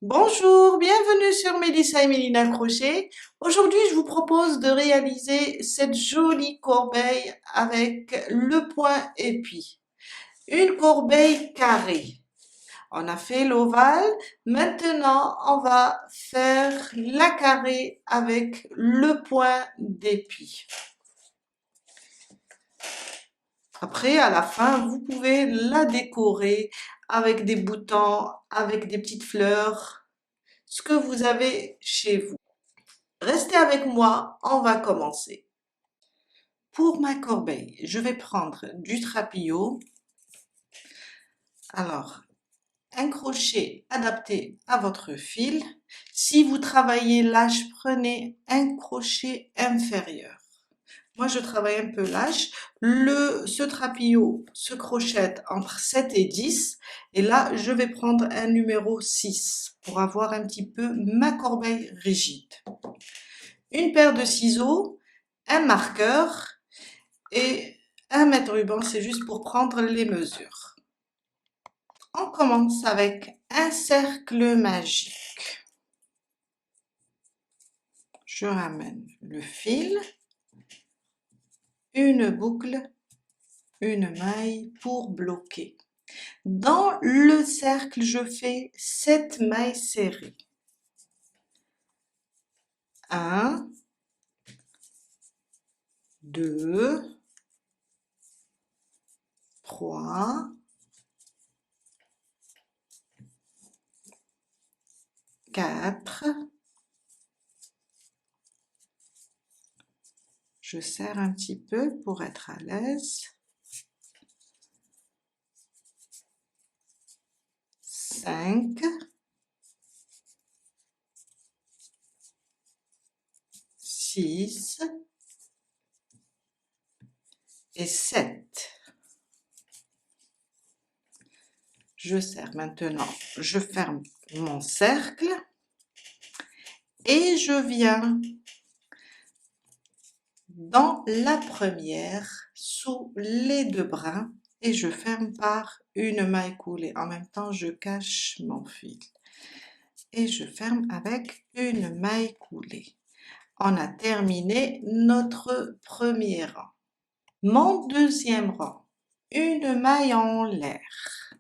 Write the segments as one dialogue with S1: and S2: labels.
S1: Bonjour, bienvenue sur Mélissa et Mélina Crochet. Aujourd'hui, je vous propose de réaliser cette jolie corbeille avec le point épi. Une corbeille carrée. On a fait l'ovale. Maintenant, on va faire la carrée avec le point d'épi. Après, à la fin, vous pouvez la décorer avec des boutons, avec des petites fleurs, ce que vous avez chez vous. Restez avec moi, on va commencer. Pour ma corbeille, je vais prendre du trapillo. Alors, un crochet adapté à votre fil. Si vous travaillez lâche, prenez un crochet inférieur. Moi, je travaille un peu lâche. Ce trapillo se crochette entre 7 et 10. Et là, je vais prendre un numéro 6 pour avoir un petit peu ma corbeille rigide. Une paire de ciseaux, un marqueur et un mètre ruban, c'est juste pour prendre les mesures. On commence avec un cercle magique. Je ramène le fil, une boucle, une maille pour bloquer. Dans le cercle, je fais 7 mailles serrées. 1, 2, 3, 4, je serre un petit peu pour être à l'aise, 5, 6 et 7. Je serre maintenant, je ferme mon cercle et je viens dans la première sous les deux brins et je ferme par une maille coulée. En même temps, je cache mon fil et je ferme avec une maille coulée. On a terminé notre premier rang. Mon deuxième rang, une maille en l'air.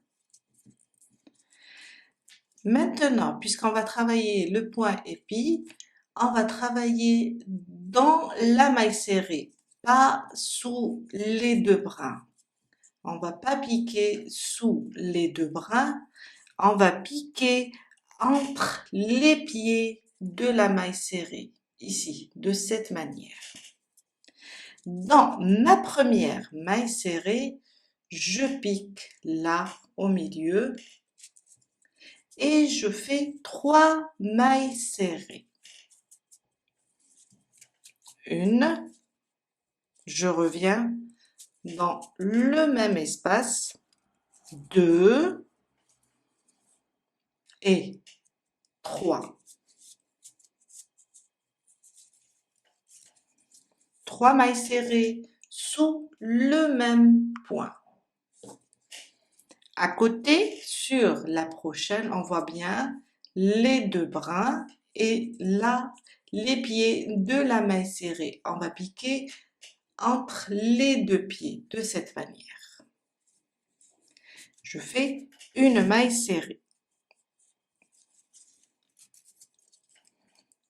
S1: Maintenant, puisqu'on va travailler le point épi, on va travailler dans la maille serrée, pas sous les deux brins. On va pas piquer sous les deux brins, on va piquer entre les pieds de la maille serrée, ici, de cette manière. Dans ma première maille serrée, je pique là au milieu et je fais 3 mailles serrées. Une, je reviens dans le même espace, 2 et 3. 3 mailles serrées sous le même point. À côté, sur la prochaine, on voit bien les deux brins et là, les pieds de la maille serrée. On va piquer entre les deux pieds de cette manière. Je fais une maille serrée.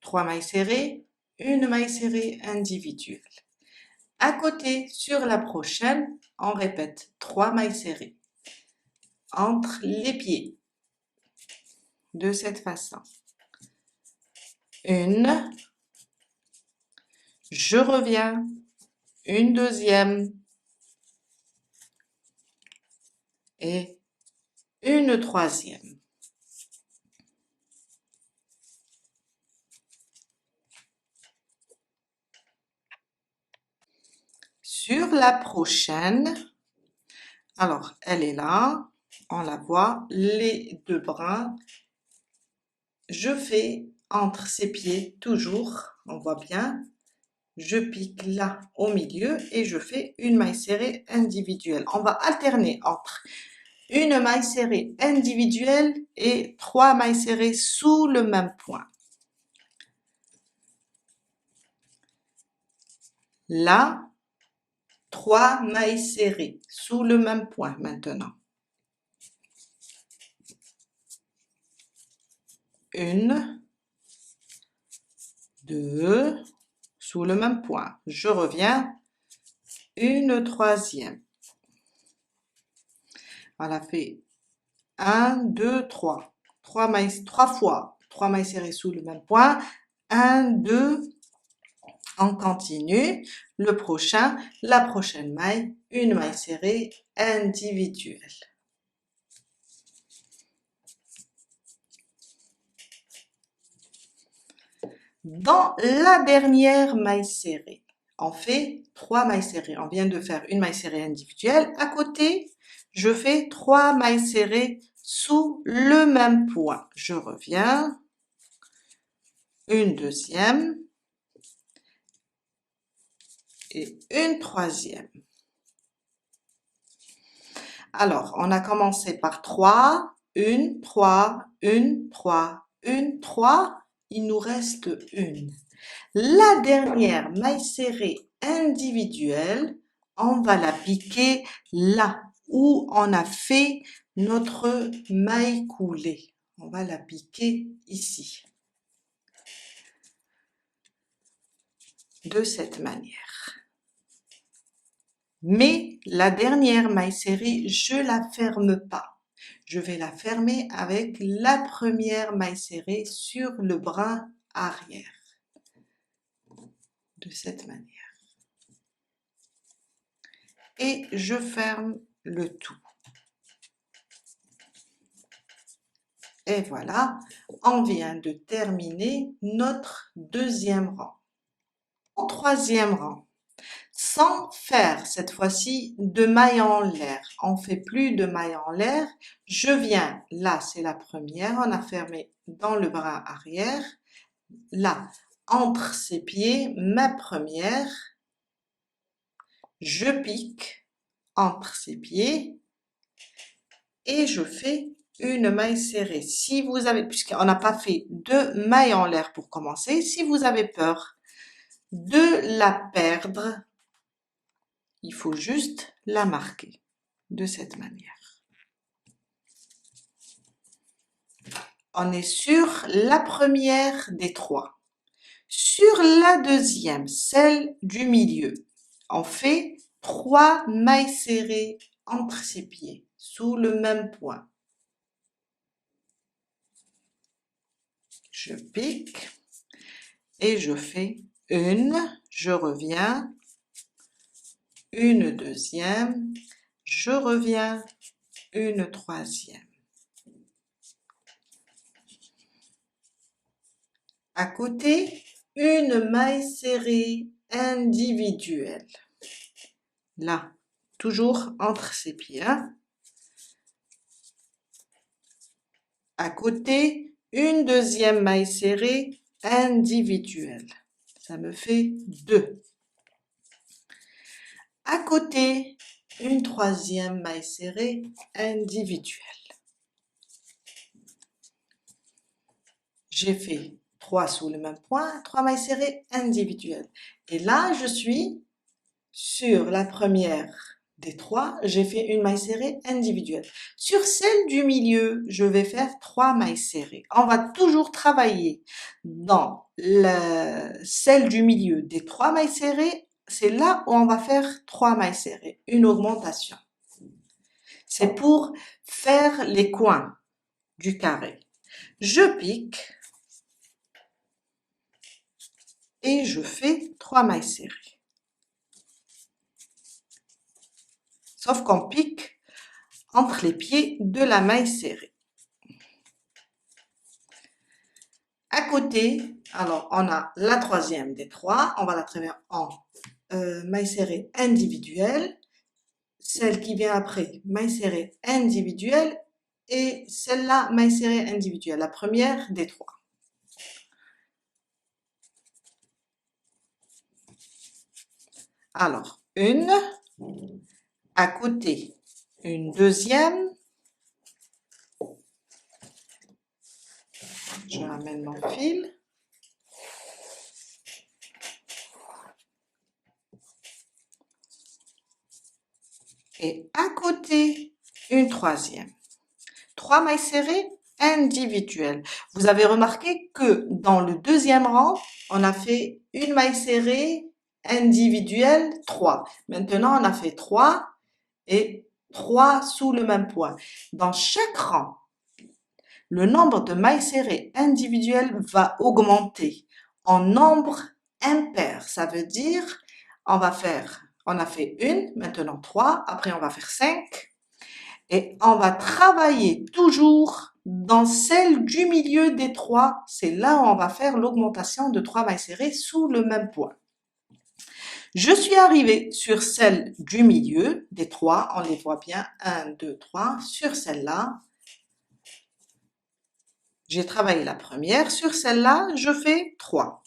S1: 3 mailles serrées, une maille serrée individuelle. À côté, sur la prochaine, on répète 3 mailles serrées entre les pieds de cette façon. Une, je reviens, une deuxième et une troisième. Sur la prochaine, alors elle est là, on la voit, les deux brins, je fais entre ses pieds toujours, on voit bien, je pique là au milieu et je fais une maille serrée individuelle. On va alterner entre une maille serrée individuelle et 3 mailles serrées sous le même point. Là, 3 mailles serrées sous le même point maintenant. Une, deux, sous le même point. Je reviens, une troisième. On a fait 1, 2, 3. 3 mailles, 3 fois 3 mailles serrées sous le même point. 1, 2, on continue. Le prochain, la prochaine maille, une maille serrée individuelle. Dans la dernière maille serrée, on fait 3 mailles serrées. On vient de faire une maille serrée individuelle. À côté, je fais 3 mailles serrées sous le même point. Je reviens. Une deuxième. Et une troisième. Alors, on a commencé par 3, 1, 3, 1, 3, 1, 3. Il nous reste une. La dernière maille serrée individuelle, on va la piquer là où on a fait notre maille coulée. On va la piquer ici. De cette manière. Mais la dernière maille serrée, je la ferme pas. Je vais la fermer avec la première maille serrée sur le brin arrière. De cette manière. Et je ferme le tout. Et voilà, on vient de terminer notre deuxième rang. Au troisième rang, sans faire cette fois-ci de maille en l'air. On fait plus de maille en l'air. Je viens, là c'est la première, on a fermé dans le bras arrière. Là, entre ses pieds, ma première, je pique entre ses pieds et je fais une maille serrée. Si vous avez, puisqu'on n'a pas fait de maille en l'air pour commencer, si vous avez peur de la perdre, il faut juste la marquer de cette manière. On est sur la première des trois. Sur la deuxième, celle du milieu, on fait 3 mailles serrées entre ses pieds, sous le même point. Je pique et je fais une, je reviens, une deuxième, je reviens, une troisième. À côté, une maille serrée individuelle. Là, toujours entre ses pieds. À côté, une deuxième maille serrée individuelle. Ça me fait 2. À côté, une troisième maille serrée individuelle. J'ai fait 3 sous le même point, 3 mailles serrées individuelles. Et là, je suis sur la première des 3, j'ai fait une maille serrée individuelle. Sur celle du milieu, je vais faire 3 mailles serrées. On va toujours travailler dans celle du milieu des 3 mailles serrées. C'est là où on va faire 3 mailles serrées, une augmentation. C'est pour faire les coins du carré. Je pique et je fais 3 mailles serrées. Sauf qu'on pique entre les pieds de la maille serrée. À côté, alors on a la troisième des 3, on va la travailler en maille serrée individuelle, celle qui vient après, maille serrée individuelle, et celle-là, maille serrée individuelle, la première des 3. Alors, une, à côté, une deuxième, Je ramène mon fil. Et à côté, une troisième. 3 mailles serrées individuelles. Vous avez remarqué que dans le deuxième rang, on a fait une maille serrée individuelle, 3. Maintenant, on a fait 3 et 3 sous le même point. Dans chaque rang, le nombre de mailles serrées individuelles va augmenter en nombre impair. Ça veut dire, on a fait une, maintenant 3, après on va faire 5. Et on va travailler toujours dans celle du milieu des 3. C'est là où on va faire l'augmentation de 3 mailles serrées sous le même point. Je suis arrivée sur celle du milieu des 3. On les voit bien. 1, 2, 3. Sur celle-là, j'ai travaillé la première. Sur celle-là, je fais 3.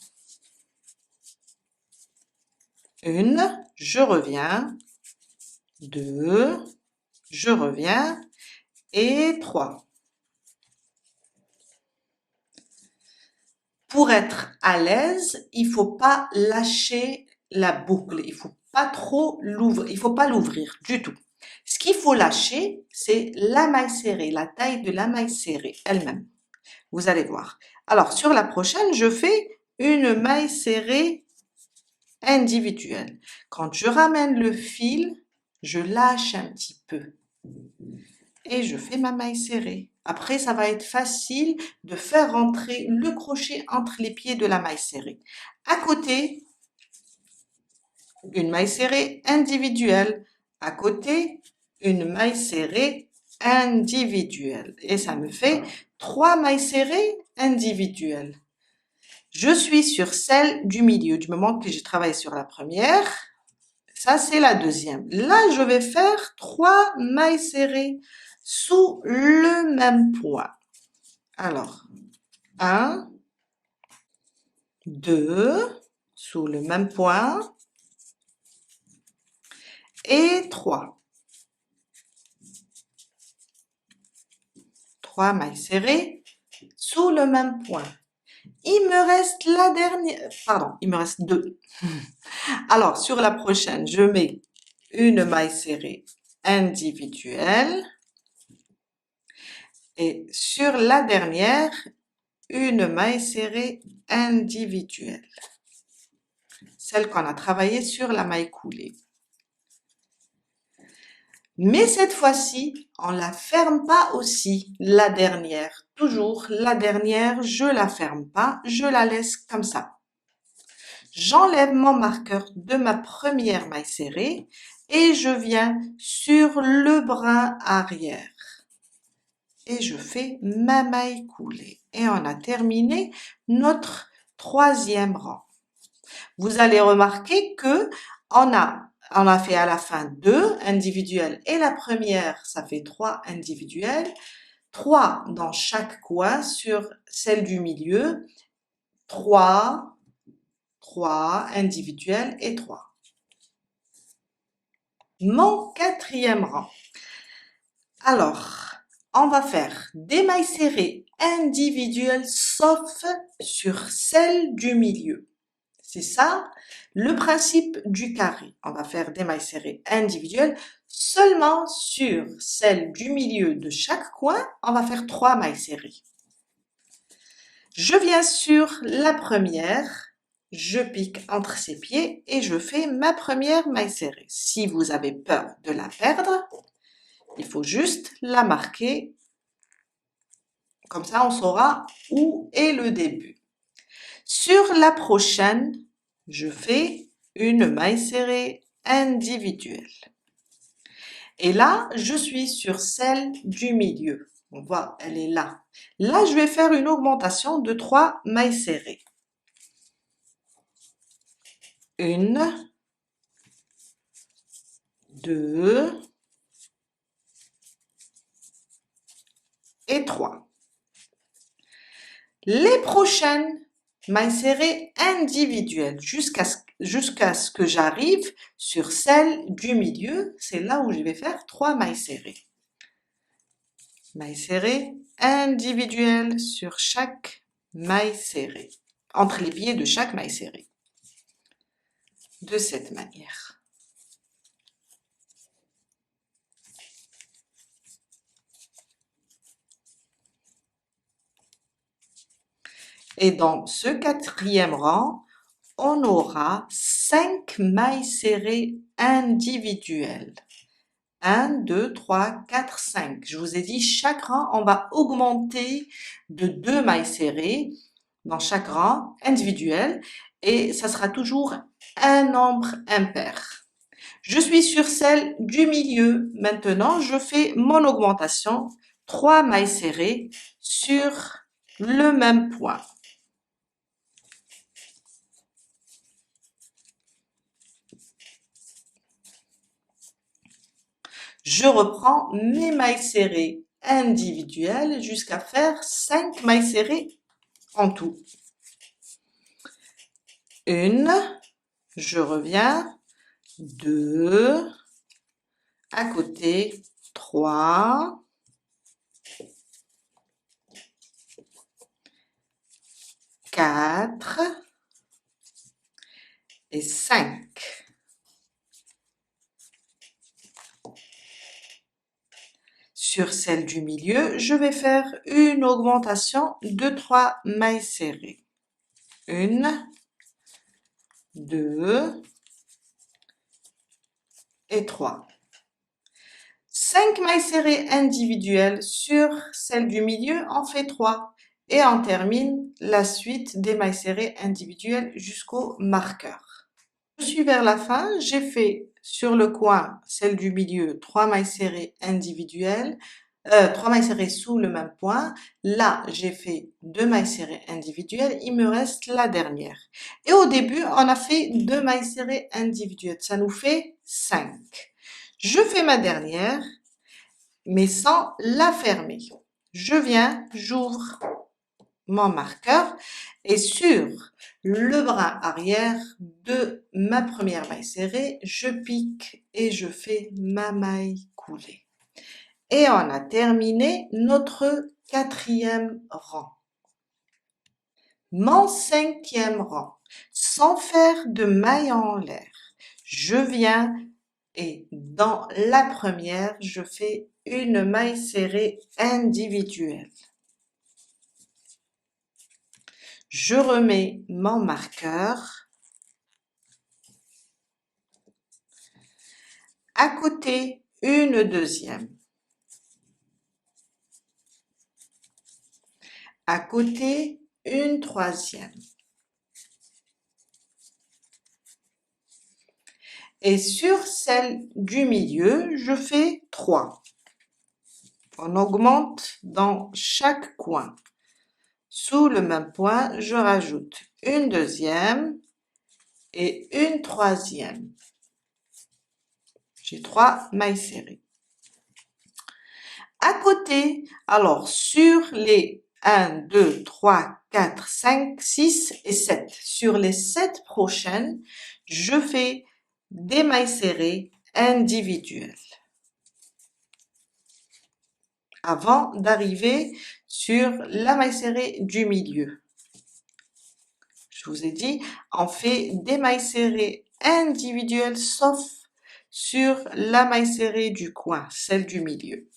S1: Une, je reviens. 2, je reviens. Et 3. Pour être à l'aise, il faut pas lâcher la boucle. Il faut pas trop l'ouvrir. Il faut pas l'ouvrir du tout. Ce qu'il faut lâcher, c'est la maille serrée, la taille de la maille serrée elle-même. Vous allez voir. Alors, sur la prochaine, je fais une maille serrée individuelle. Quand je ramène le fil, je lâche un petit peu. Et je fais ma maille serrée. Après, ça va être facile de faire rentrer le crochet entre les pieds de la maille serrée. À côté, une maille serrée individuelle. À côté, une maille serrée individuelle. Et ça me fait 3 mailles serrées individuelles. Je suis sur celle du milieu. Du moment que j'ai travaillé sur la première, ça c'est la deuxième. Là, je vais faire 3 mailles serrées sous le même point. Alors, 1, 2, sous le même point, et 3. 3 mailles serrées sous le même point. Il me reste la dernière, pardon, il me reste 2. Alors, sur la prochaine, je mets une maille serrée individuelle. Et sur la dernière, une maille serrée individuelle. Celle qu'on a travaillée sur la maille coulée. Mais cette fois-ci, on la ferme pas aussi, la dernière. Toujours la dernière, je la ferme pas, je la laisse comme ça. J'enlève mon marqueur de ma première maille serrée et je viens sur le brin arrière. Et je fais ma maille coulée. Et on a terminé notre troisième rang. Vous allez remarquer que on a fait à la fin 2 individuels et la première, ça fait 3 individuels. 3 dans chaque coin sur celle du milieu. 3, 3 individuels et 3. Mon quatrième rang. Alors, on va faire des mailles serrées individuelles sauf sur celle du milieu. C'est ça le principe du carré. On va faire des mailles serrées individuelles seulement sur celle du milieu de chaque coin. On va faire 3 mailles serrées. Je viens sur la première, je pique entre ses pieds et je fais ma première maille serrée. Si vous avez peur de la perdre, il faut juste la marquer. Comme ça, on saura où est le début. Sur la prochaine, je fais une maille serrée individuelle. Et là, je suis sur celle du milieu. On voit, elle est là. Là, je vais faire une augmentation de 3 mailles serrées. 1, 2 et 3. Les prochaines mailles serrées individuelles jusqu'à ce que j'arrive sur celle du milieu. C'est là où je vais faire 3 mailles serrées. Mailles serrées individuelles sur chaque mailles serrées, entre les pieds de chaque maille serrée. De cette manière. Et dans ce quatrième rang, on aura 5 mailles serrées individuelles. 1, 2, 3, 4, 5. Je vous ai dit, chaque rang, on va augmenter de 2 mailles serrées dans chaque rang individuel et ça sera toujours un nombre impair. Je suis sur celle du milieu. Maintenant, je fais mon augmentation. 3 mailles serrées sur le même point. Je reprends mes mailles serrées individuelles jusqu'à faire 5 mailles serrées en tout. Une, je reviens, 2, à côté, 3, 4 et 5. Sur celle du milieu, je vais faire une augmentation de 3 mailles serrées. 1, 2 et 3. 5 mailles serrées individuelles sur celle du milieu, on fait 3. Et on termine la suite des mailles serrées individuelles jusqu'au marqueur. Je suis vers la fin, j'ai fait sur le coin, celle du milieu, 3 mailles serrées individuelles, 3 mailles serrées sous le même point. Là, j'ai fait 2 mailles serrées individuelles, il me reste la dernière. Et au début, on a fait 2 mailles serrées individuelles, ça nous fait 5. Je fais ma dernière, mais sans la fermer. Je viens, j'ouvre mon marqueur et sur le bras arrière de ma première maille serrée, je pique et je fais ma maille coulée. Et on a terminé notre quatrième rang. Mon cinquième rang, sans faire de maille en l'air, je viens et dans la première, je fais une maille serrée individuelle. Je remets mon marqueur. À côté, une deuxième. À côté, une troisième. Et sur celle du milieu, je fais 3. On augmente dans chaque coin. Sous le même point, je rajoute une deuxième et une troisième. J'ai 3 mailles serrées. À côté, alors sur les 1, 2, 3, 4, 5, 6 et 7, sur les 7 prochaines, je fais des mailles serrées individuelles avant d'arriver sur la maille serrée du milieu. Je vous ai dit, on fait des mailles serrées individuelles sauf sur la maille serrée du coin, celle du milieu.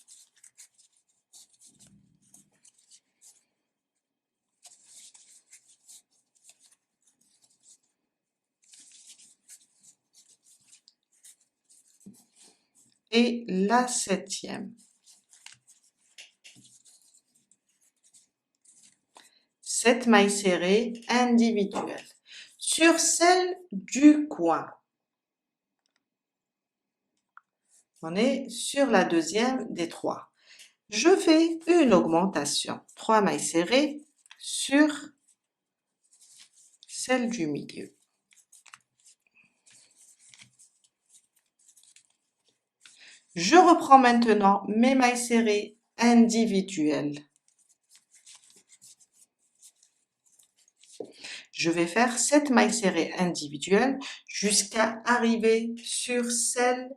S1: Et la septième. 7 mailles serrées individuelles. Sur celle du coin, on est sur la deuxième des 3. Je fais une augmentation, 3 mailles serrées sur celle du milieu. Je reprends maintenant mes mailles serrées individuelles. Je vais faire 7 mailles serrées individuelles jusqu'à arriver sur celle,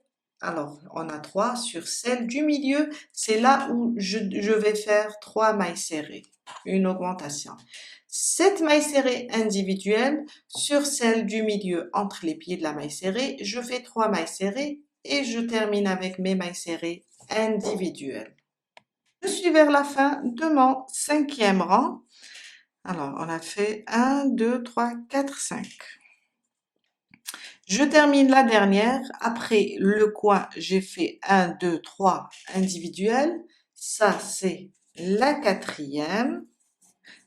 S1: alors on a 3, sur celle du milieu, c'est là où je vais faire 3 mailles serrées. une augmentation. 7 mailles serrées individuelles sur celle du milieu entre les pieds de la maille serrée. Je fais 3 mailles serrées et je termine avec mes mailles serrées individuelles. Je suis vers la fin de mon 5e rang. Alors, on a fait 1, 2, 3, 4, 5. Je termine la dernière. Après le coin, j'ai fait 1, 2, 3 individuels. Ça, c'est la 4e.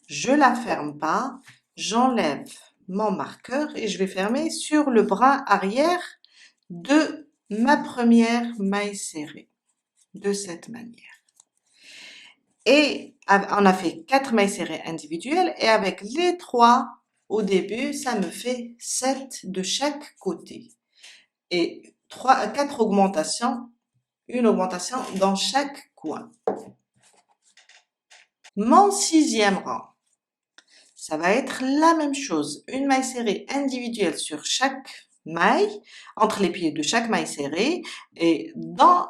S1: Je la ferme pas. J'enlève mon marqueur et je vais fermer sur le bras arrière de ma première maille serrée. De cette manière. Et on a fait 4 mailles serrées individuelles et avec les 3 au début, ça me fait 7 de chaque côté. Et 4 augmentations, une augmentation dans chaque coin. Mon 6e rang, ça va être la même chose. Une maille serrée individuelle sur chaque maille, entre les pieds de chaque maille serrée et dans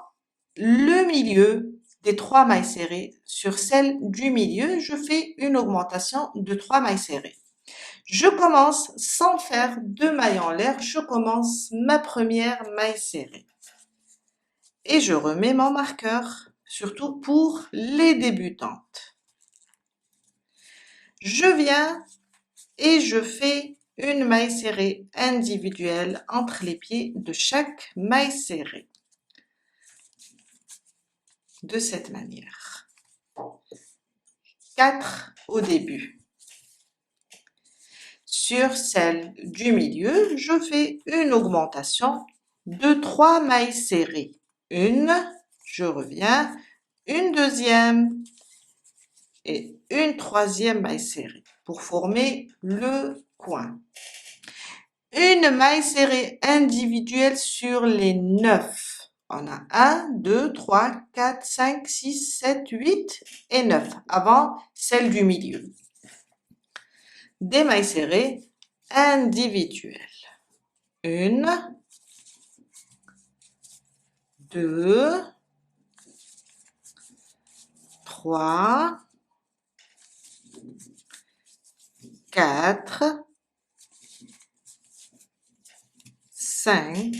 S1: le milieu des 3 mailles serrées, sur celle du milieu, je fais une augmentation de 3 mailles serrées. Je commence sans faire de mailles en l'air, je commence ma première maille serrée. Et je remets mon marqueur, surtout pour les débutantes. Je viens et je fais une maille serrée individuelle entre les pieds de chaque maille serrée. De cette manière. 4 au début. Sur celle du milieu, je fais une augmentation de 3 mailles serrées. Une, je reviens, une deuxième et une troisième maille serrée pour former le coin. Une maille serrée individuelle sur les 9. On a 1, 2, 3, 4, 5, 6, 7, 8 et 9 avant celle du milieu. Des mailles serrées individuelles. 1, 2, 3, 4, 5,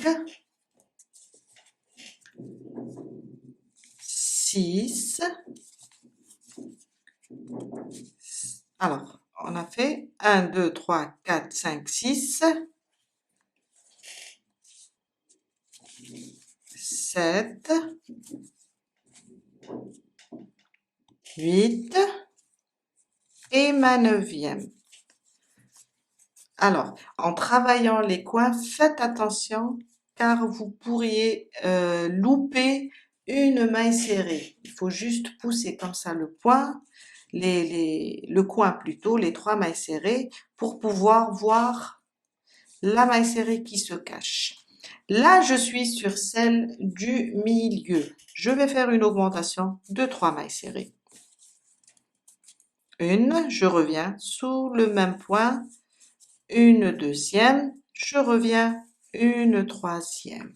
S1: 6. Alors, on a fait 1, 2, 3, 4, 5, 6, 7, 8 et ma 9e. Alors, en travaillant les coins, faites attention car vous pourriez louper une maille serrée. Il faut juste pousser comme ça le coin, le coin plutôt, les 3 mailles serrées pour pouvoir voir la maille serrée qui se cache. Là, je suis sur celle du milieu. Je vais faire une augmentation de 3 mailles serrées. Une, je reviens sous le même point, une deuxième, je reviens, une troisième.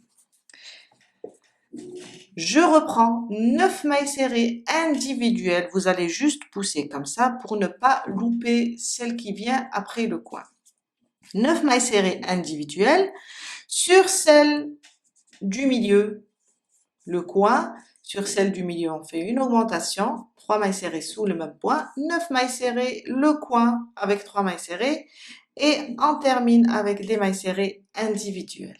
S1: Je reprends 9 mailles serrées individuelles. Vous allez juste pousser comme ça pour ne pas louper celle qui vient après le coin. 9 mailles serrées individuelles sur celle du milieu, le coin. Sur celle du milieu, on fait une augmentation, 3 mailles serrées sous le même point, 9 mailles serrées, le coin avec 3 mailles serrées et on termine avec des mailles serrées individuelles.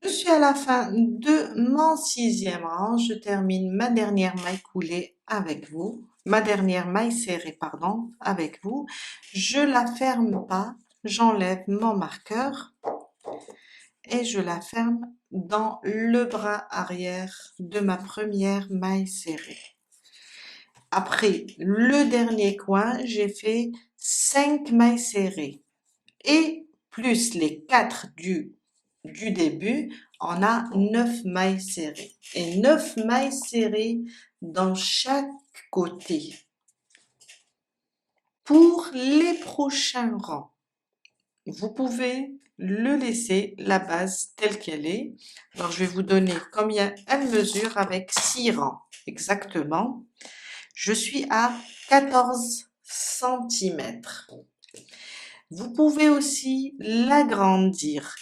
S1: Je suis à la fin de mon 6e rang, je termine ma dernière maille coulée avec vous, ma dernière maille serrée, pardon, avec vous. Je la ferme pas, j'enlève mon marqueur et je la ferme dans le bras arrière de ma première maille serrée. Après le dernier coin, j'ai fait 5 mailles serrées et plus les 4 du début, on a 9 mailles serrées et 9 mailles serrées dans chaque côté. Pour les prochains rangs, vous pouvez le laisser la base telle qu'elle est. Alors, je vais vous donner combien elle mesure avec 6 rangs exactement. Je suis à 14 centimètres. Vous pouvez aussi l'agrandir.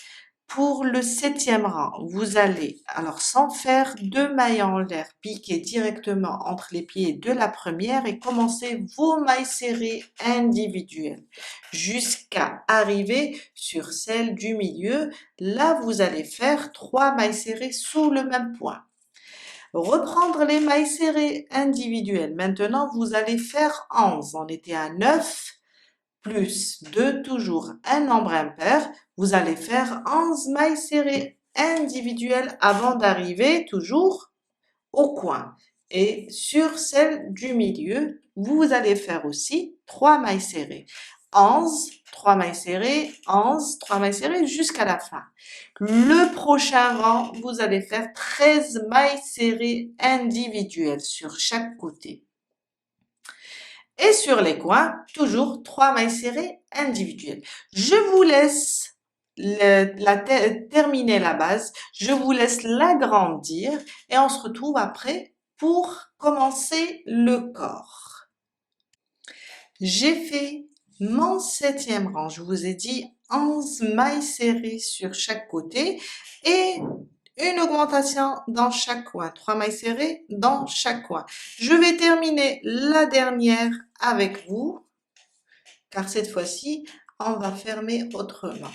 S1: Pour le 7e rang, vous allez, alors sans faire de mailles en l'air, piquer directement entre les pieds de la première et commencer vos mailles serrées individuelles jusqu'à arriver sur celle du milieu. Là, vous allez faire 3 mailles serrées sous le même point. Reprendre les mailles serrées individuelles. Maintenant, vous allez faire 11. On était à 9 plus 2, toujours un nombre impair. Vous allez faire 11 mailles serrées individuelles avant d'arriver toujours au coin. Et sur celle du milieu, vous allez faire aussi 3 mailles serrées. 11, 3 mailles serrées, 11, 3 mailles serrées jusqu'à la fin. Le prochain rang, vous allez faire 13 mailles serrées individuelles sur chaque côté. Et sur les coins, toujours 3 mailles serrées individuelles. Je vous laisse terminer la base, je vous laisse l'agrandir et on se retrouve après pour commencer le corps. J'ai fait mon 7e rang, je vous ai dit 11 mailles serrées sur chaque côté et une augmentation dans chaque coin, 3 mailles serrées dans chaque coin. Je vais terminer la dernière avec vous, car cette fois-ci, on va fermer autrement.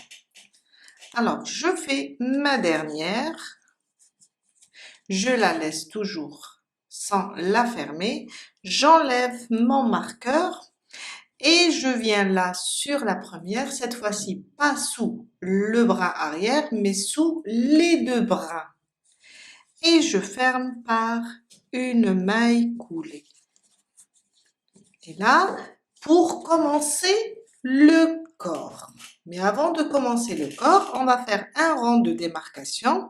S1: Alors, je fais ma dernière, je la laisse toujours sans la fermer, j'enlève mon marqueur et je viens là sur la première, cette fois-ci pas sous le bras arrière, mais sous les 2 bras. Et je ferme par une maille coulée. Et là, pour commencer le corps. Mais avant de commencer le corps, on va faire un rang de démarcation.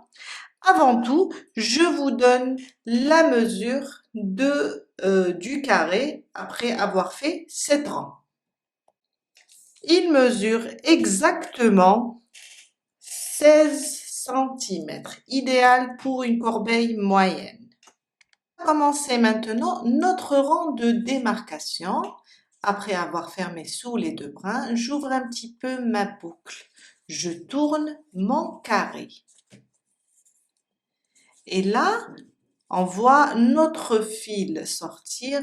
S1: Avant tout, je vous donne la mesure du carré après avoir fait 7 rangs. Il mesure exactement 16 cm, idéal pour une corbeille moyenne. On va commencer maintenant notre rang de démarcation. Après avoir fermé sous les 2 brins, j'ouvre un petit peu ma boucle. Je tourne mon carré. Et là, on voit notre fil sortir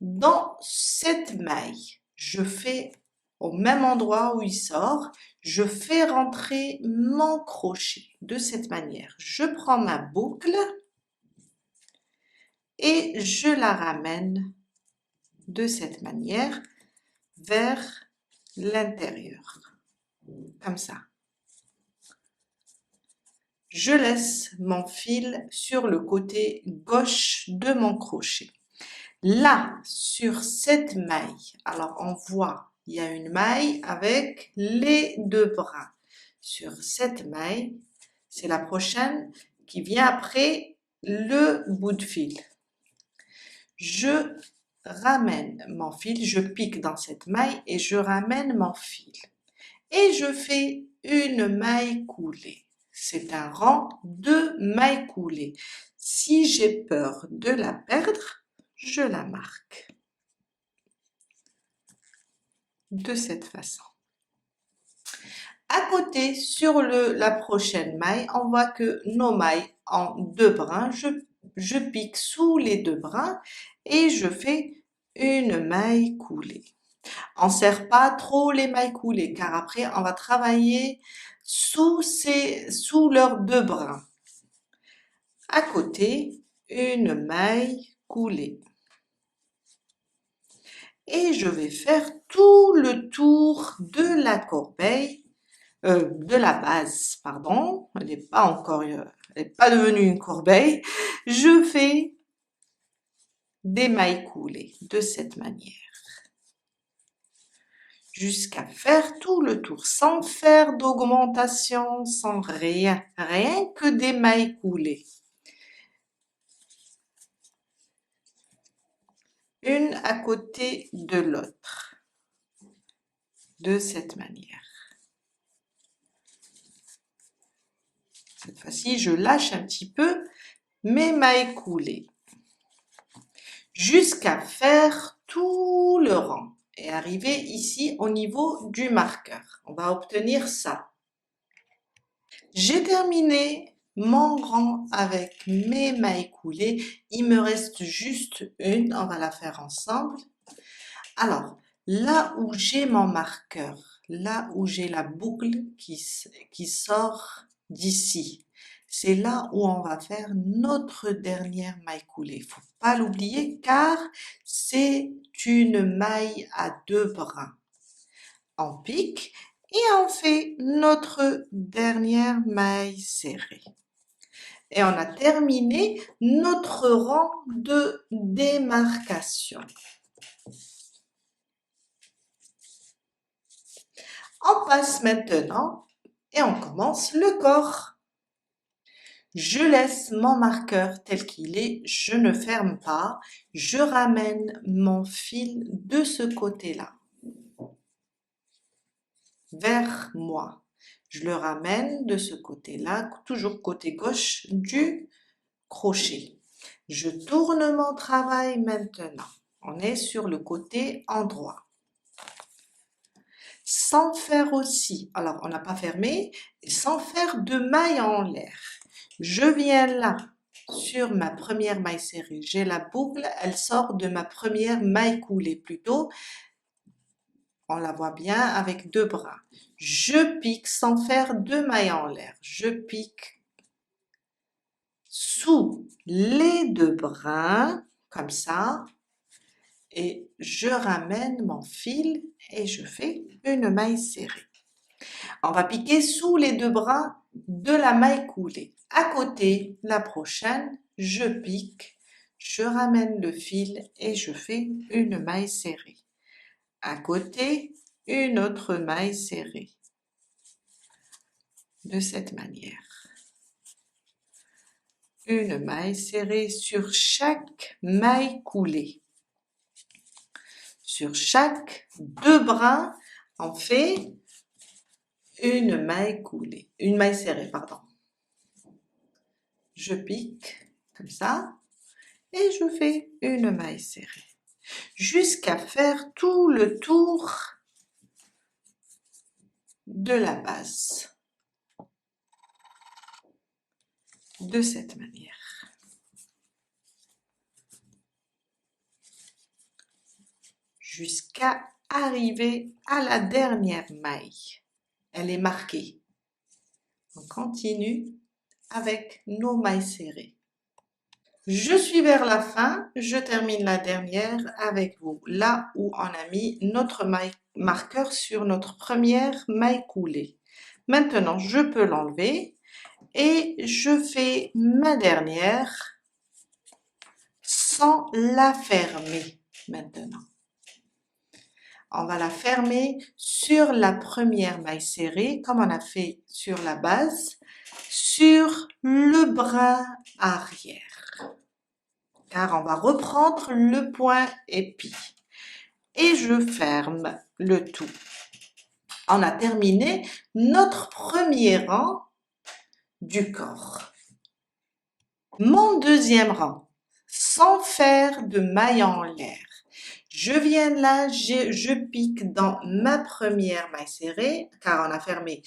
S1: dans cette maille. Je fais au même endroit où il sort, je fais rentrer mon crochet de cette manière. Je prends ma boucle et je la ramène de cette manière vers l'intérieur, comme ça. Je laisse mon fil sur le côté gauche de mon crochet. Là, sur cette maille, alors on voit, il y a une maille avec les 2 bras. Sur cette maille, c'est la prochaine qui vient après le bout de fil. Je ramène mon fil, je pique dans cette maille et je ramène mon fil. Et je fais une maille coulée. C'est un rang de mailles coulées. Si j'ai peur de la perdre, je la marque de cette façon. À côté, sur la prochaine maille, on voit que nos mailles en 2 brins, je pique sous les 2 brins et je fais une maille coulée. On ne serre pas trop les mailles coulées car après on va travailler sous leurs 2 brins. À côté, une maille coulée. Et je vais faire tout le tour de la corbeille, de la base, pardon, elle n'est pas encore, elle n'est pas devenue une corbeille. Je fais des mailles coulées de cette manière. Jusqu'à faire tout le tour, sans faire d'augmentation, sans rien, rien que des mailles coulées. Une à côté de l'autre, de cette manière. Cette fois-ci, je lâche un petit peu mes mailles coulées, jusqu'à faire tout le rang et arriver ici au niveau du marqueur. On va obtenir ça. J'ai terminé mon rang avec mes mailles coulées. Il me reste juste une, on va la faire ensemble. Alors, là où j'ai mon marqueur, là où j'ai la boucle qui sort d'ici, c'est là où on va faire notre dernière maille coulée. Faut pas l'oublier car c'est une maille à 2 brins. On pique et on fait notre dernière maille serrée. Et on a terminé notre rang de démarcation. On passe maintenant et on commence le corps. Je laisse mon marqueur tel qu'il est, je ne ferme pas, je ramène mon fil de ce côté-là, vers moi. Je le ramène de ce côté-là, toujours côté gauche du crochet. Je tourne mon travail maintenant. On est sur le côté endroit. Sans faire aussi, alors on n'a pas fermé, sans faire de maille en l'air. Je viens là, sur ma première maille serrée. J'ai la boucle, elle sort de ma première maille coulée plutôt. On la voit bien avec 2 brins. Je pique sans faire de maille en l'air. Je pique sous les 2 brins, comme ça, et je ramène mon fil et je fais une maille serrée. On va piquer sous les 2 brins de la maille coulée. À côté, la prochaine, je pique, je ramène le fil et je fais une maille serrée. À côté, une autre maille serrée. De cette manière. Une maille serrée sur chaque maille coulée. Sur chaque 2 brins, on fait une maille coulée, une maille serrée, pardon. Je pique comme ça et je fais une maille serrée jusqu'à faire tout le tour de la base de cette manière. Jusqu'à arriver à la dernière maille. Elle est marquée. On continue avec nos mailles serrées. Je suis vers la fin, je termine la dernière avec vous, là où on a mis notre marqueur sur notre première maille coulée. Maintenant, je peux l'enlever et je fais ma dernière sans la fermer maintenant. On va la fermer sur la première maille serrée, comme on a fait sur la base, sur le brin arrière. Car on va reprendre le point épi. Et je ferme le tout. On a terminé notre premier rang du corps. Mon deuxième rang, sans faire de maille en l'air. Je viens là, je pique dans ma première maille serrée, car on a fermé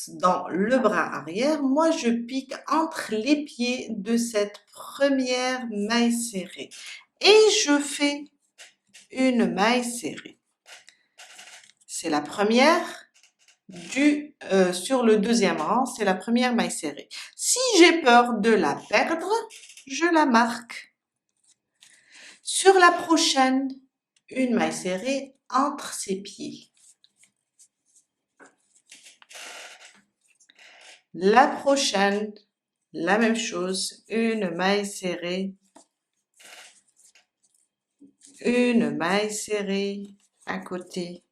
S1: dans le bras arrière. Moi, je pique entre les pieds de cette première maille serrée. Et je fais une maille serrée. C'est la première sur le deuxième rang, c'est la première maille serrée. Si j'ai peur de la perdre, je la marque. Sur la prochaine, une maille serrée entre ses pieds. La prochaine, la même chose, une maille serrée, une maille serrée à côté.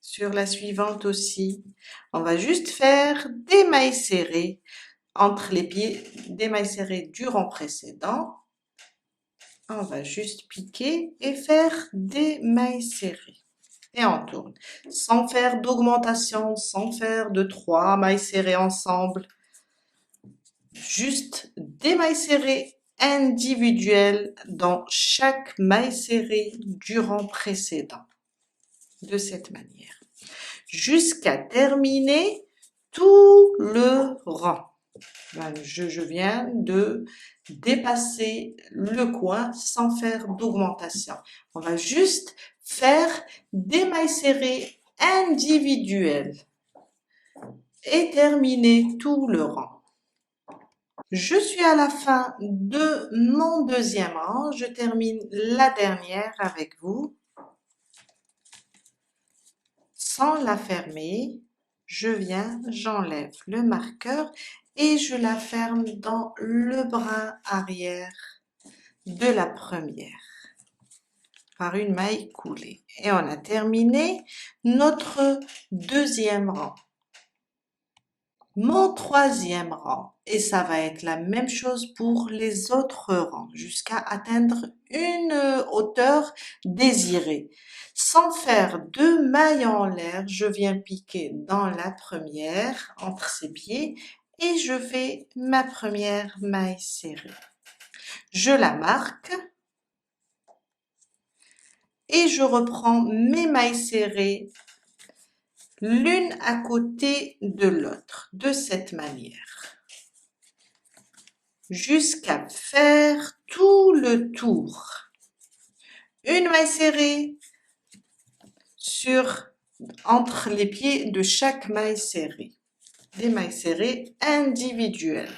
S1: Sur la suivante aussi, on va juste faire des mailles serrées entre les pieds, des mailles serrées du rang précédent. On va juste piquer et faire des mailles serrées. Et on tourne, sans faire d'augmentation, sans faire de 3 mailles serrées ensemble. Juste des mailles serrées individuel dans chaque maille serrée du rang précédent, de cette manière, jusqu'à terminer tout le rang. Je viens de dépasser le coin sans faire d'augmentation. On va juste faire des mailles serrées individuelles et terminer tout le rang. Je suis à la fin de mon deuxième rang. Je termine la dernière avec vous. Sans la fermer, je viens, j'enlève le marqueur et je la ferme dans le brin arrière de la première par une maille coulée. Et on a terminé notre deuxième rang. Mon troisième rang, et ça va être la même chose pour les autres rangs, jusqu'à atteindre une hauteur désirée. Sans faire de mailles en l'air, je viens piquer dans la première, entre ses pieds, et je fais ma première maille serrée. Je la marque, et je reprends mes mailles serrées l'une à côté de l'autre, de cette manière, jusqu'à faire tout le tour. Une maille serrée entre les pieds de chaque maille serrée. Des mailles serrées individuelles,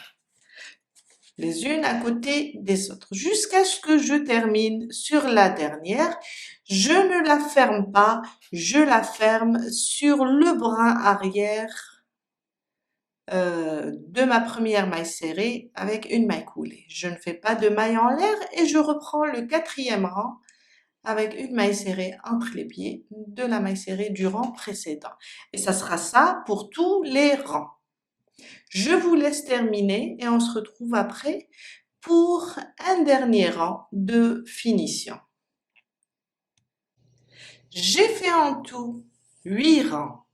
S1: les unes à côté des autres, jusqu'à ce que je termine sur la dernière. Je ne la ferme pas, je la ferme sur le brin arrière de ma première maille serrée avec une maille coulée. Je ne fais pas de maille en l'air et je reprends le quatrième rang avec une maille serrée entre les pieds de la maille serrée du rang précédent. Et ça sera ça pour tous les rangs. Je vous laisse terminer et on se retrouve après pour un dernier rang de finition. J'ai fait en tout 8 rangs.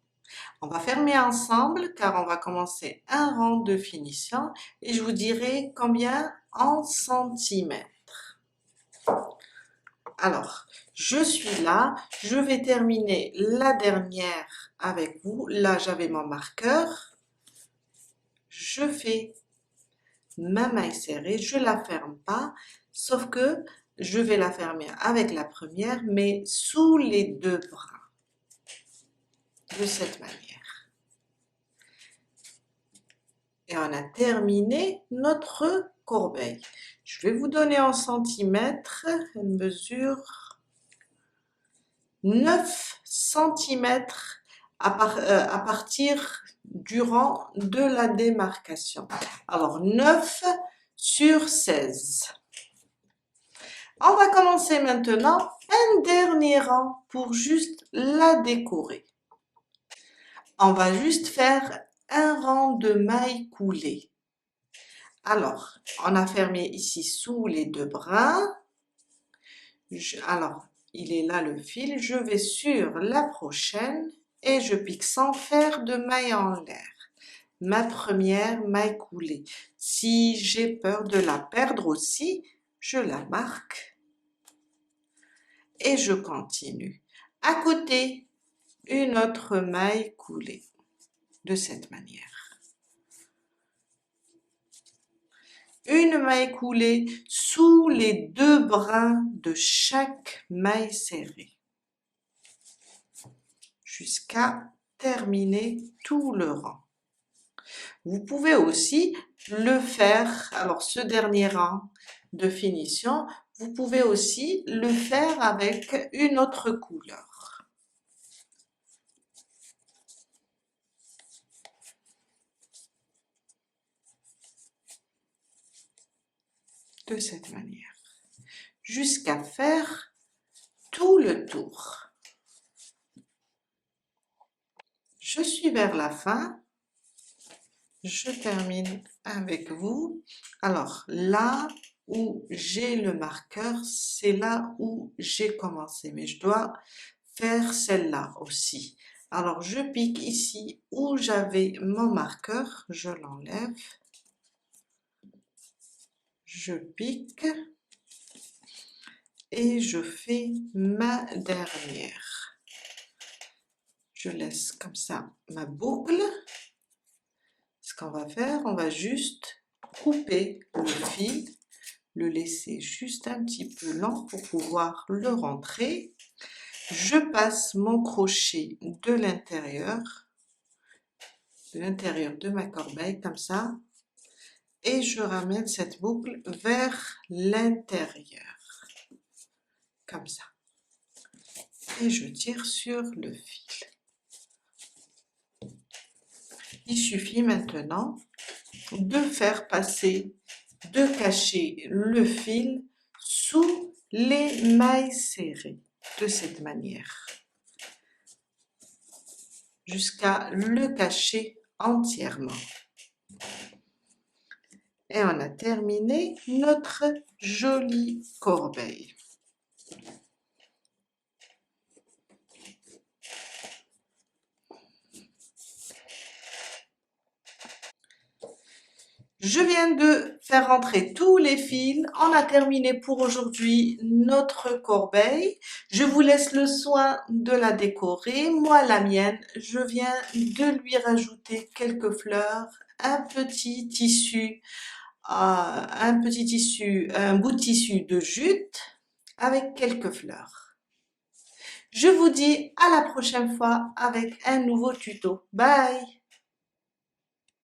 S1: On va fermer ensemble car on va commencer un rang de finition et je vous dirai combien en centimètres. Alors, je suis là, je vais terminer la dernière avec vous. Là, j'avais mon marqueur. Je fais ma maille serrée, je la ferme pas, sauf que je vais la fermer avec la première, mais sous les deux bras, de cette manière. Et on a terminé notre corbeille. Je vais vous donner en centimètres, elle mesure 9 centimètres à partir du rang de la démarcation. Alors 9 sur 16. On va commencer maintenant un dernier rang pour juste la décorer. On va juste faire un rang de mailles coulées. Alors, on a fermé ici sous les deux brins. Alors, il est là le fil. Je vais sur la prochaine et je pique sans faire de maille en l'air. Ma première maille coulée. Si j'ai peur de la perdre aussi, je la marque et je continue. À côté, une autre maille coulée de cette manière. Une maille coulée sous les deux brins de chaque maille serrée jusqu'à terminer tout le rang. Vous pouvez aussi le faire, alors ce dernier rang de finition, vous pouvez aussi le faire avec une autre couleur. De cette manière, jusqu'à faire tout le tour. Je suis vers la fin, je termine avec vous. Alors là où j'ai le marqueur, c'est là où j'ai commencé, mais je dois faire celle-là aussi. Alors je pique ici où j'avais mon marqueur, je l'enlève. je pique et je fais ma dernière. Je laisse comme ça ma boucle. Ce qu'on va faire, on va juste couper le fil, le laisser juste un petit peu lent pour pouvoir le rentrer. Je passe mon crochet de l'intérieur de ma corbeille comme ça, et je ramène cette boucle vers l'intérieur, comme ça. Et je tire sur le fil. Il suffit maintenant de faire passer, de cacher le fil sous les mailles serrées, de cette manière, jusqu'à le cacher entièrement. Et on a terminé notre jolie corbeille. Je viens de faire rentrer tous les fils. On a terminé pour aujourd'hui notre corbeille. Je vous laisse le soin de la décorer. Moi, la mienne, je viens de lui rajouter quelques fleurs, un bout de tissu de jute avec quelques fleurs. Je vous dis à la prochaine fois avec un nouveau tuto. Bye!